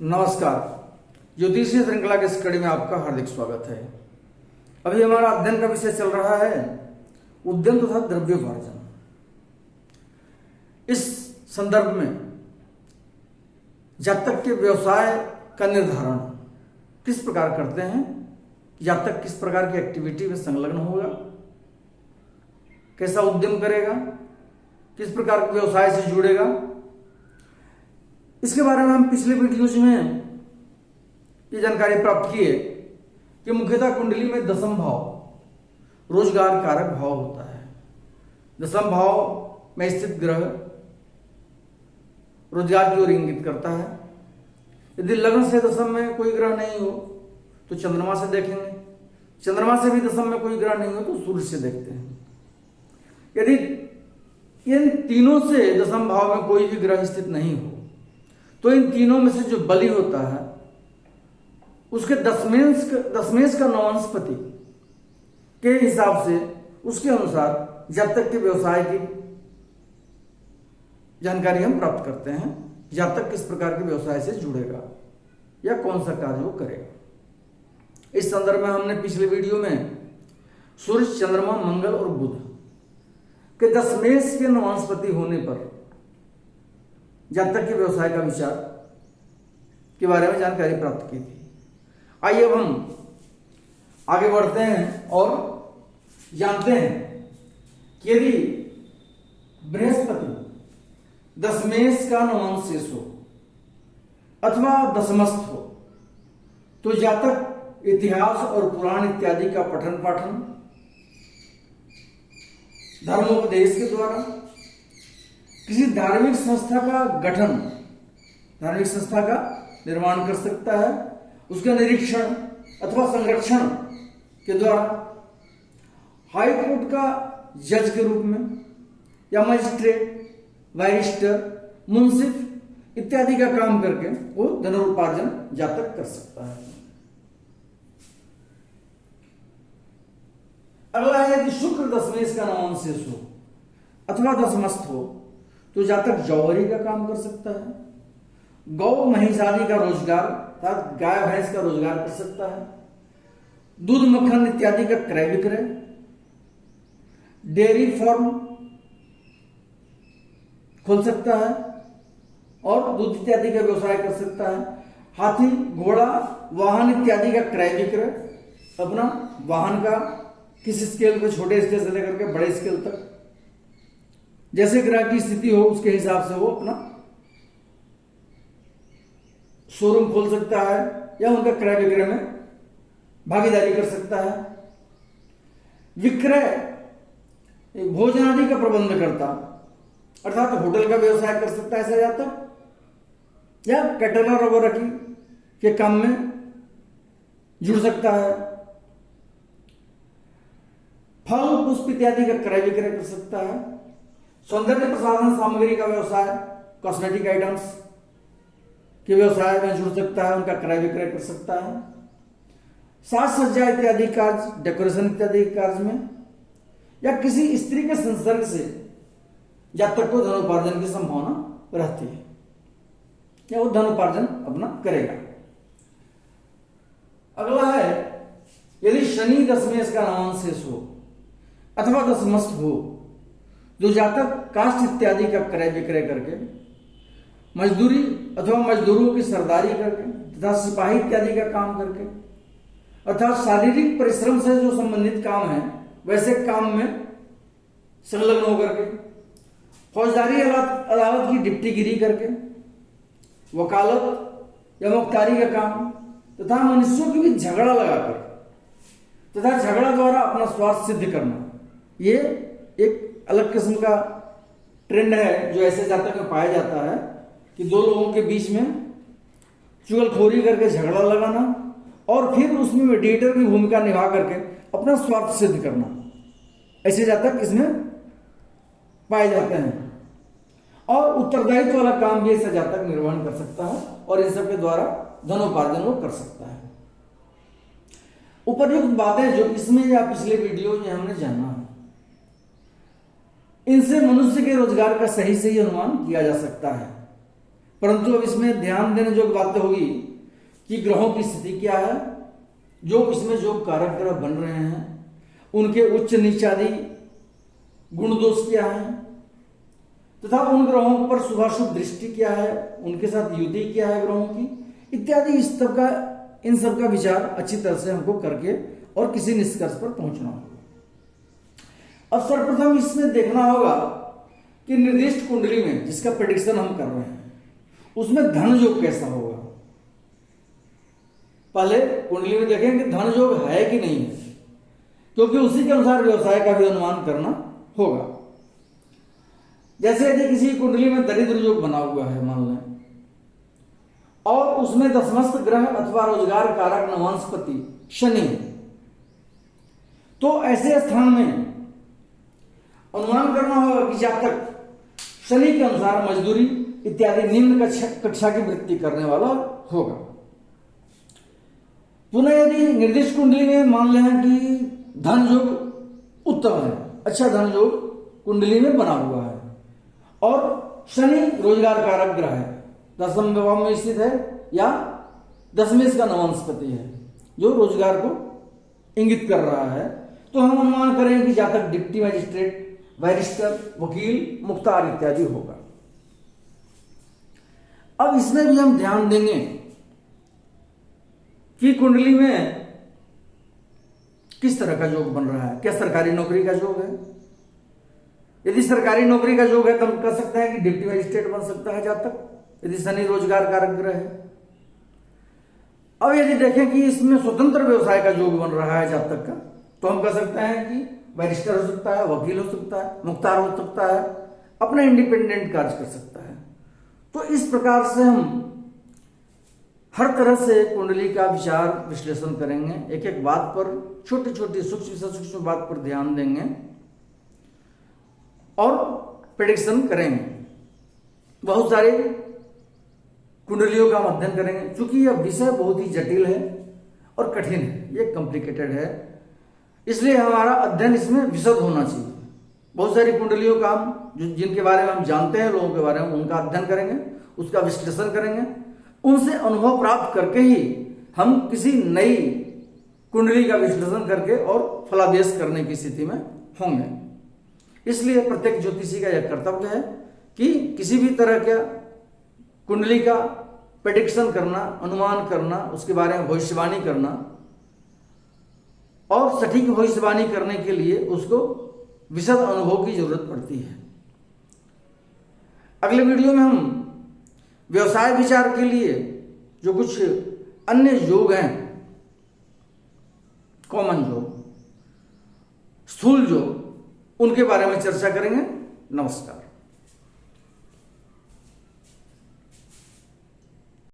नमस्कार। ज्योतिषीय श्रृंखला के इस कड़ी में आपका हार्दिक स्वागत है। अभी हमारा अध्ययन का विषय चल रहा है उद्यम तथा द्रव्योपार्जन। इस संदर्भ में जातक के व्यवसाय का निर्धारण किस प्रकार करते हैं, जातक किस प्रकार की एक्टिविटी में संलग्न होगा, कैसा उद्यम करेगा, किस प्रकार के व्यवसाय से जुड़ेगा, इसके बारे में हम पिछले वीडियोज में ये जानकारी प्राप्त की है कि मुख्यतः कुंडली में दशम भाव रोजगार कारक भाव होता है। दशम भाव में स्थित ग्रह रोजगार की ओर इंगित करता है। यदि लग्न से दशम में कोई ग्रह नहीं हो तो चंद्रमा से देखेंगे, चंद्रमा से भी दशम में कोई ग्रह नहीं हो तो सूर्य से देखते हैं। यदि इन तीनों से दशम भाव में कोई भी ग्रह स्थित नहीं हो तो इन तीनों में से जो बलि होता है उसके दशमेश का नवांशपति के हिसाब से उसके अनुसार जातक के व्यवसाय की जानकारी हम प्राप्त करते हैं। जातक किस प्रकार के व्यवसाय से जुड़ेगा या कौन सा कार्य वो करेगा। इस संदर्भ में हमने पिछले वीडियो में सूर्य, चंद्रमा, मंगल और बुध के दशमेश के नवांशपति होने पर जातक के व्यवसाय का विचार के बारे में जानकारी प्राप्त की थी। आइए अब हम आगे बढ़ते हैं और जानते हैं कि यदि बृहस्पति दशमेश का नवांशेष हो अथवा दशमस्थ हो तो जातक इतिहास और पुराण इत्यादि का पठन पाठन, धर्मोपदेश के द्वारा किसी धार्मिक संस्था का गठन, धार्मिक संस्था का निर्माण कर सकता है। उसका निरीक्षण अथवा संरक्षण के द्वारा हाई कोर्ट का जज के रूप में या मजिस्ट्रेट, बैरिस्टर, मुंसिफ इत्यादि का काम करके वो धनोपार्जन जातक कर सकता है। अगला है यदि शुक्र दशमेश का नवांशेष हो अथवा दशमस्थ हो तो जातक जौहरी का काम कर सकता है। गौ महिष आदि का रोजगार अर्थात गाय भैंस का रोजगार कर सकता है। दूध मक्खन इत्यादि का क्रय विक्रय, डेयरी फार्म खोल सकता है और दूध इत्यादि का व्यवसाय कर सकता है। हाथी, घोड़ा, वाहन इत्यादि का क्रय विक्रय, अपना वाहन का किस स्केल पे, छोटे स्केल से लेकर के बड़े स्केल तक जैसे ग्राहक की स्थिति हो उसके हिसाब से वो अपना शोरूम खोल सकता है या उनका क्रय विक्रय में भागीदारी कर सकता है। विक्रय भोजन आदि का प्रबंध करता अर्थात होटल का व्यवसाय कर सकता है ऐसा जातक, या कैटरर वगैरह के काम में जुड़ सकता है। फल पुष्प इत्यादि का क्रय विक्रय कर सकता है। सौंदर्य प्रसाधन सामग्री का व्यवसाय, कॉस्मेटिक आइटम्स के व्यवसाय में जुड़ सकता है, उनका क्रय विक्रय कर सकता है। साज सज्जा इत्यादि कार्य, डेकोरेशन इत्यादि कार्य में या किसी स्त्री के संसर्ग से जातक को धनोपार्जन की संभावना रहती है या वो धनोपार्जन अपना करेगा। अगला है यदि शनि दशमेश का नवांशेष हो अथवा दशमस्थ हो जो जातक काष्ठ इत्यादि का क्रय विक्रय करके, मजदूरी अथवा मजदूरों की सरदारी करके तथा सिपाही इत्यादि का काम करके अर्थात शारीरिक परिश्रम से जो संबंधित काम है वैसे काम में संलग्न होकर के, फौजदारी अदालत की डिप्टीगिरी करके, वकालत या मुख्तारी का काम तथा मनुष्यों की भी झगड़ा लगाकर तथा झगड़ा द्वारा अपना स्वार्थ सिद्ध करना, ये एक अलग किस्म का ट्रेंड है जो ऐसे जातक में पाया जाता है कि दो लोगों के बीच में चुगलखोरी करके झगड़ा लगाना और फिर उसमें मीडिएटर की भूमिका निभा करके अपना स्वार्थ सिद्ध करना। ऐसे जातक इसमें पाए जाते हैं और उत्तरदायित्व वाला काम भी ऐसा जातक निर्वहन कर सकता है और इन सब के द्वारा धनोपार्जन वो कर सकता है। उपर्युक्त बातें जो इसमें या पिछले वीडियो में हमने जाना है, इनसे मनुष्य के रोजगार का सही अनुमान किया जा सकता है। परंतु अब इसमें ध्यान देने जो बातें होगी कि ग्रहों की स्थिति क्या है, जो इसमें जो कारक ग्रह बन रहे हैं उनके उच्च नीच आदि गुण दोष क्या है, तथा उन ग्रहों पर शुभाशुभ दृष्टि क्या है, उनके साथ युति क्या है ग्रहों की, इत्यादि इन सब का विचार अच्छी तरह से हमको करके और किसी निष्कर्ष पर पहुंचना होगा। अब सर्वप्रथम इसमें देखना होगा कि निर्दिष्ट कुंडली में जिसका प्रेडिक्शन हम कर रहे हैं उसमें धन योग कैसा होगा। पहले कुंडली में देखेंगे धन योग है कि नहीं है, क्योंकि उसी के अनुसार व्यवसाय का भी अनुमान करना होगा। जैसे यदि किसी कुंडली में दरिद्र योग बना हुआ है मान लें, और उसमें दशमस्त ग्रह अथवा रोजगार कारक नवांशपति शनि, तो ऐसे स्थान में अनुमान करना होगा कि जातक शनि के अनुसार मजदूरी इत्यादि निम्न कक्षा की वृत्ति करने वाला होगा। पुनः यदि निर्दिष्ट कुंडली में मान लें कि धन योग उत्तम है, अच्छा धन योग कुंडली में बना हुआ है और शनि रोजगार कारक ग्रह है, दसम भाव में स्थित है या दसवें इसका नवांशपति है जो रोजगार को इंगित कर रहा है, तो हम अनुमान करें कि जातक डिप्टी मजिस्ट्रेट, बैरिस्टर, वकील, मुख्तार इत्यादि होगा। अब इसमें भी हम ध्यान देंगे कि कुंडली में किस तरह का योग बन रहा है, क्या सरकारी नौकरी का योग है। यदि सरकारी नौकरी का योग है तो हम कह सकते हैं कि डिप्टी मजिस्ट्रेट बन सकता है जातक, यदि शनि रोजगार कारक ग्रह है। अब यदि देखें कि इसमें स्वतंत्र व्यवसाय का योग बन रहा है जातक का, तो हम कह सकते हैं कि बैरिस्टर हो सकता है, वकील हो सकता है, मुख्तार हो सकता है, अपना इंडिपेंडेंट कार्य कर सकता है। तो इस प्रकार से हम हर तरह से कुंडली का विचार विश्लेषण करेंगे, एक एक बात पर, छोटी छोटी सूक्ष्म से सूक्ष्म बात पर ध्यान देंगे और प्रेडिक्शन करेंगे। बहुत सारे कुंडलियों का अध्ययन करेंगे, क्योंकि यह विषय बहुत ही जटिल है और कठिन है, ये कॉम्प्लिकेटेड है, इसलिए हमारा अध्ययन इसमें विशद होना चाहिए। बहुत सारी कुंडलियों का हम जिनके बारे में हम जानते हैं, लोगों के बारे में, उनका अध्ययन करेंगे, उसका विश्लेषण करेंगे, उनसे अनुभव प्राप्त करके ही हम किसी नई कुंडली का विश्लेषण करके और फलादेश करने की स्थिति में होंगे। इसलिए प्रत्येक ज्योतिषी का यह कर्तव्य है कि किसी भी तरह का कुंडली का प्रेडिक्शन करना, अनुमान करना, उसके बारे में भविष्यवाणी करना, और सटीक भविष्यवाणी करने के लिए उसको विशद अनुभव की जरूरत पड़ती है। अगले वीडियो में हम व्यवसाय विचार के लिए जो कुछ अन्य योग हैं, कॉमन योग, स्थूल योग, उनके बारे में चर्चा करेंगे। नमस्कार।